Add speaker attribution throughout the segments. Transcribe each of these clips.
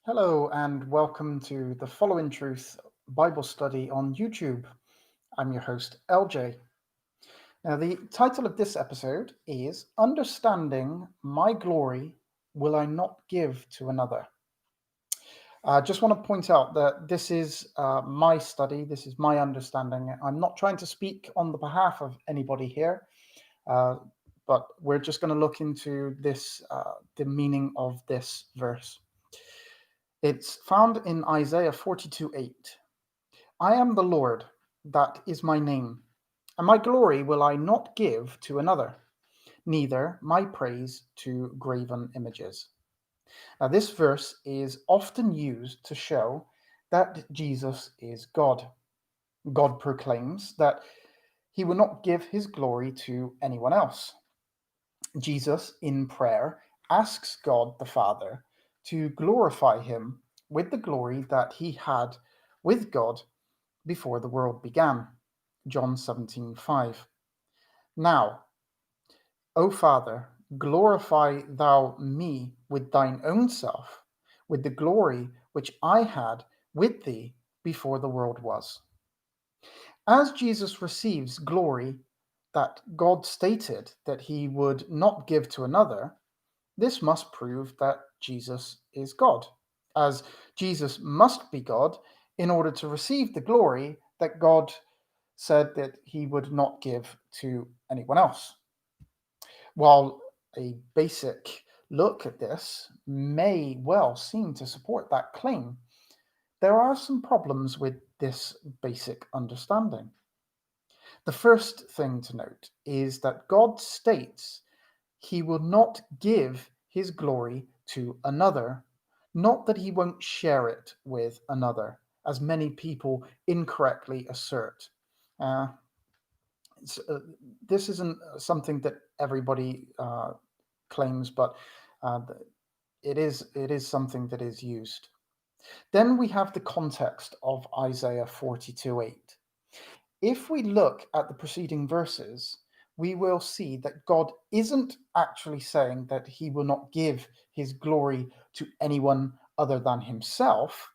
Speaker 1: Hello and welcome to the Following Truth Bible study on YouTube. I'm your host, LJ. Now, the title of this episode is Understanding My Glory Will I Not Give to Another. I just want to point out that this is my study, this is my understanding. I'm not trying to speak on the behalf of anybody here, uh, but we're just going to look into this, the meaning of this verse. It's found in Isaiah 42:8. I am the Lord, that is my name, and my glory will I not give to another, neither my praise to graven images. Now, this verse is often used to show that Jesus is God. God proclaims that he will not give his glory to anyone else. Jesus, in prayer, asks God the Father to glorify him with the glory that he had with God before the world began. John 17:5. Now, O Father, glorify thou me with thine own self, with the glory which I had with thee before the world was. As Jesus receives glory that God stated that he would not give to another, this must prove that Jesus is God, as Jesus must be God in order to receive the glory that God said that he would not give to anyone else. While a basic look at this may well seem to support that claim, there are some problems with this basic understanding. The first thing to note is that God states he will not give his glory to another, not that he won't share it with another, as many people incorrectly assert. Uh, uh, this isn't something that everybody claims, but uh, it is something that is used. Then we have the context of Isaiah 42:8. If we look at the preceding verses, we will see that God isn't actually saying that he will not give his glory to anyone other than himself,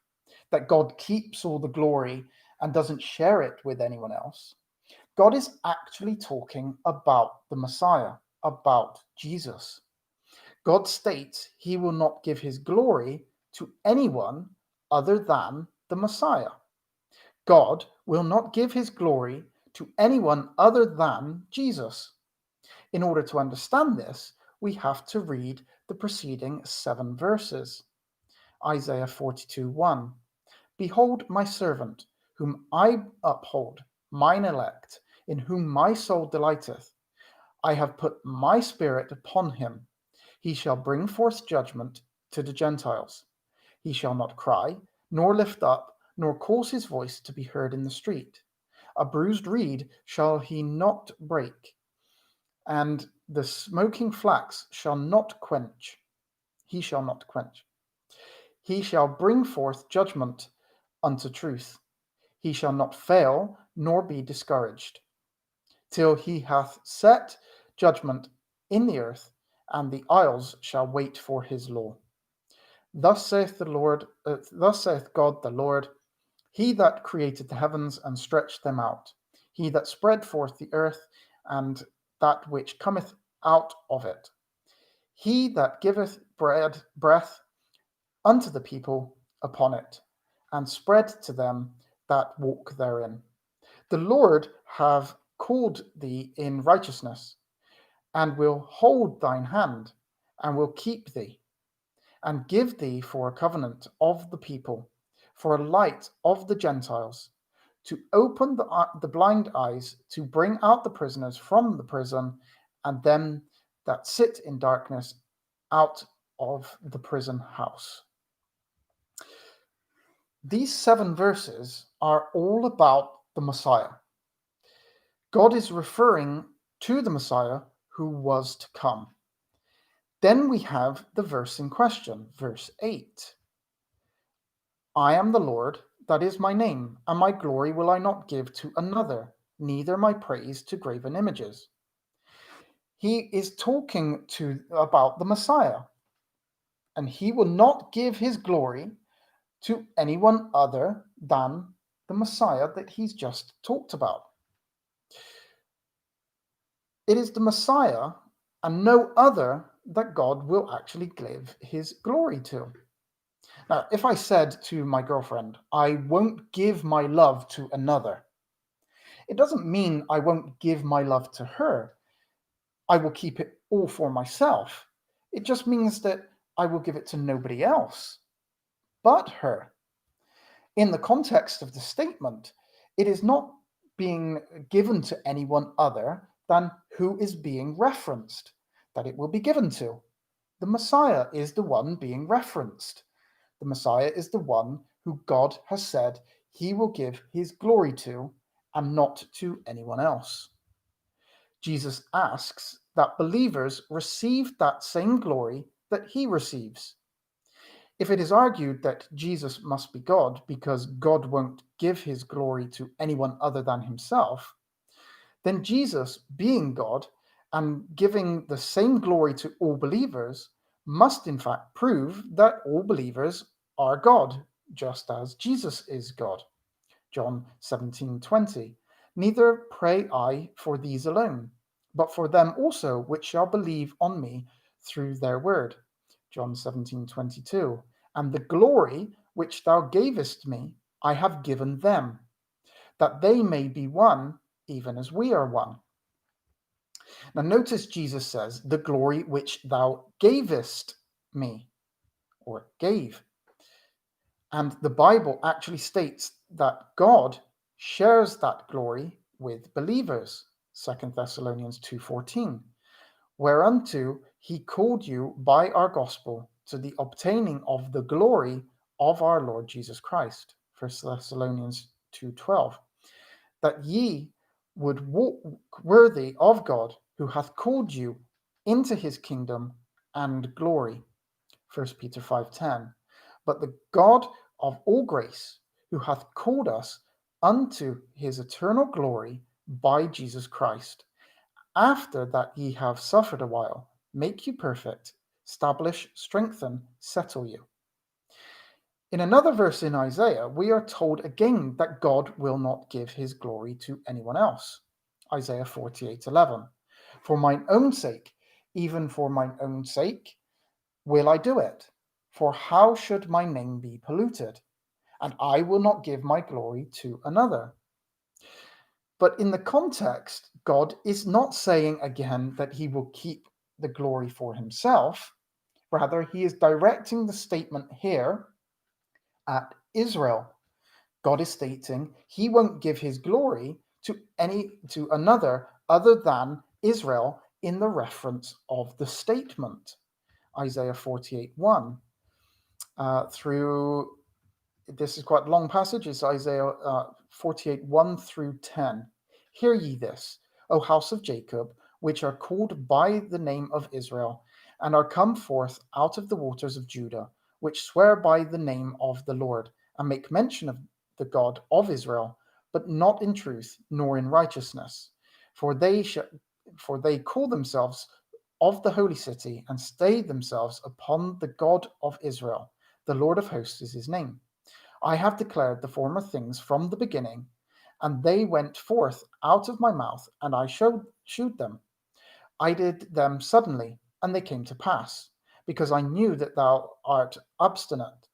Speaker 1: that God keeps all the glory and doesn't share it with anyone else. God is actually talking about the Messiah, about Jesus. God states he will not give his glory to anyone other than the Messiah. God will not give his glory to anyone other than Jesus. In order to understand this, we have to read the preceding 7 verses. Isaiah 42:1. Behold my servant, whom I uphold, mine elect, in whom my soul delighteth. I have put my spirit upon him. He shall bring forth judgment to the Gentiles. He shall not cry, nor lift up, nor cause his voice to be heard in the street. A bruised reed shall he not break, and the smoking flax shall not quench. He shall not quench. He shall bring forth judgment unto truth. He shall not fail, nor be discouraged, till he hath set judgment in the earth, and the isles shall wait for his law. Thus saith the Lord, thus saith God the Lord, he that created the heavens and stretched them out, he that spread forth the earth and that which cometh out of it, he that giveth breath unto the people upon it, and spread to them that walk therein. The Lord have called thee in righteousness, and will hold thine hand, and will keep thee, and give thee for a covenant of the people, for a light of the Gentiles, to open the blind eyes, to bring out the prisoners from the prison, and them that sit in darkness out of the prison house. These 7 verses are all about the Messiah. God is referring to the Messiah who was to come. Then we have the verse in question, verse 8. I am the Lord, that is my name, and my glory will I not give to another, neither my praise to graven images. He is talking about the Messiah, and he will not give his glory to anyone other than the Messiah that he's just talked about. It is the Messiah and no other that God will actually give his glory to. Now, if I said to my girlfriend, I won't give my love to another, it doesn't mean I won't give my love to her. I will keep it all for myself. It just means that I will give it to nobody else but her. In the context of the statement, it is not being given to anyone other than who is being referenced, that it will be given to. The Messiah is the one being referenced. The Messiah is the one who God has said he will give his glory to and not to anyone else. Jesus asks that believers receive that same glory that he receives. If it is argued that Jesus must be God because God won't give his glory to anyone other than himself, then Jesus, being God and giving the same glory to all believers, must in fact prove that all believers are God, just as Jesus is God. John 17:20. Neither pray I for these alone, but for them also which shall believe on me through their word. John 17:22. And the glory which thou gavest me, I have given them, that they may be one, even as we are one. Now notice Jesus says, the glory which thou gavest me, or gave. And the Bible actually states that God shares that glory with believers. 2 Thessalonians 2:14. Whereunto he called you by our gospel to the obtaining of the glory of our Lord Jesus Christ. 1 Thessalonians 2:12. That ye would walk worthy of God, who hath called you into his kingdom and glory. 1 Peter 5:10. But the God of all grace, who hath called us unto his eternal glory by Jesus Christ, after that ye have suffered a while, make you perfect, establish, strengthen, settle you. In another verse in Isaiah, we are told again that God will not give his glory to anyone else. Isaiah 48:11. For mine own sake, even for mine own sake, will I do it. For how should my name be polluted? And I will not give my glory to another. But in the context, God is not saying again that he will keep the glory for himself. Rather, he is directing the statement here at Israel. God is stating he won't give his glory to another other than Israel in the reference of the statement. Isaiah 48:1 through, this is quite a long passage, it's Isaiah 48:1 through 10. Hear ye this, O house of Jacob, which are called by the name of Israel, and are come forth out of the waters of Judah, which swear by the name of the Lord, and make mention of the God of Israel, but not in truth, nor in righteousness. For they call themselves of the holy city, and stay themselves upon the God of Israel. The Lord of hosts is his name. I have declared the former things from the beginning, and they went forth out of my mouth, and I shewed them. I did them suddenly, and they came to pass, because I knew that thou art obstinate,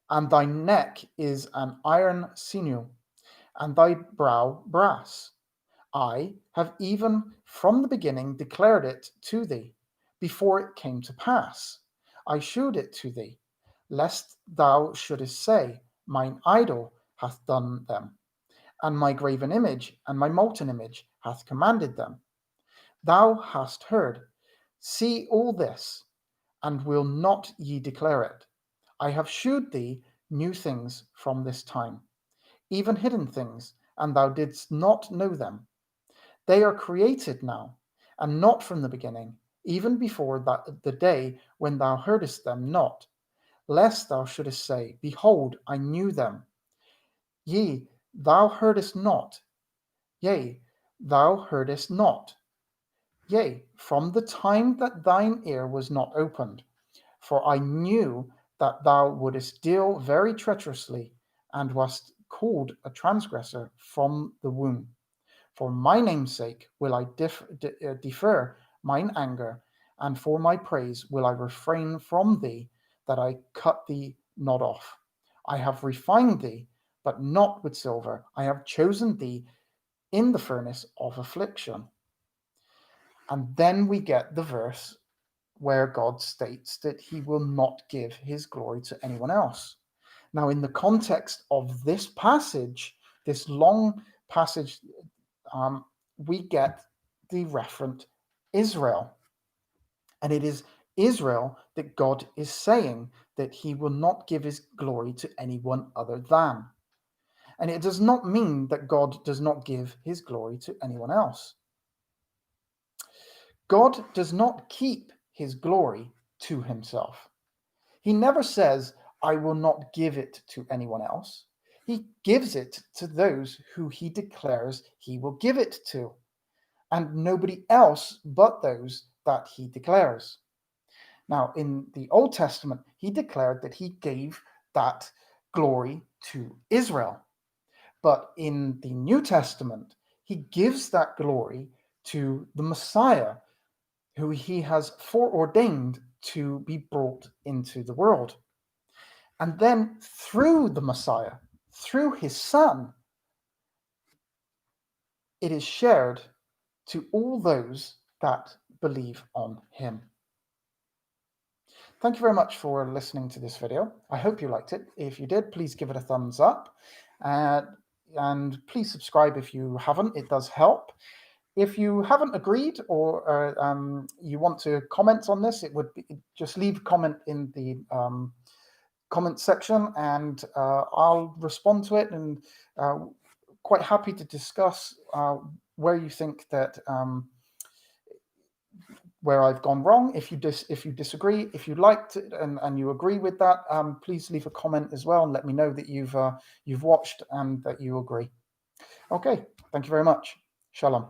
Speaker 1: and thy neck is an iron sinew, and thy brow brass. I have even from the beginning declared it to thee, before it came to pass. I shewed it to thee, lest thou shouldest say, Mine idol hath done them, and my graven image and my molten image hath commanded them. Thou hast heard, see all this, and will not ye declare it? I have shewed thee new things from this time, even hidden things, and thou didst not know them. They are created now, and not from the beginning, even before the day when thou heardest them not, lest thou shouldest say, Behold, I knew them. Yea, thou heardest not. Yea, thou heardest not. Yea, from the time that thine ear was not opened. For I knew that thou wouldest deal very treacherously, and wast called a transgressor from the womb. For my name's sake will I defer mine anger, and for my praise will I refrain from thee, that I cut thee not off. I have refined thee, but not with silver. I have chosen thee in the furnace of affliction. And then we get the verse where God states that he will not give his glory to anyone else. Now, in the context of this passage, this long passage, we get the referent Israel. And it is Israel that God is saying that he will not give his glory to anyone other than. And it does not mean that God does not give his glory to anyone else. God does not keep his glory to himself. He never says, I will not give it to anyone else. He gives it to those who he declares he will give it to, and nobody else but those that he declares. Now, in the Old Testament, he declared that he gave that glory to Israel. But in the New Testament, he gives that glory to the Messiah, who he has foreordained to be brought into the world. And then through the Messiah, through his Son, it is shared to all those that believe on him. Thank you very much for listening to this video. I hope you liked it. If you did, please give it a thumbs up. And please subscribe if you haven't. It does help. If you haven't agreed or you want to comment on this, it would be, just leave a comment in the comment section, and I'll respond to it, and quite happy to discuss where you think that where I've gone wrong. If you disagree, if you liked it and you agree with that, please leave a comment as well and let me know that you've watched and that you agree. Okay, thank you very much. Shalom.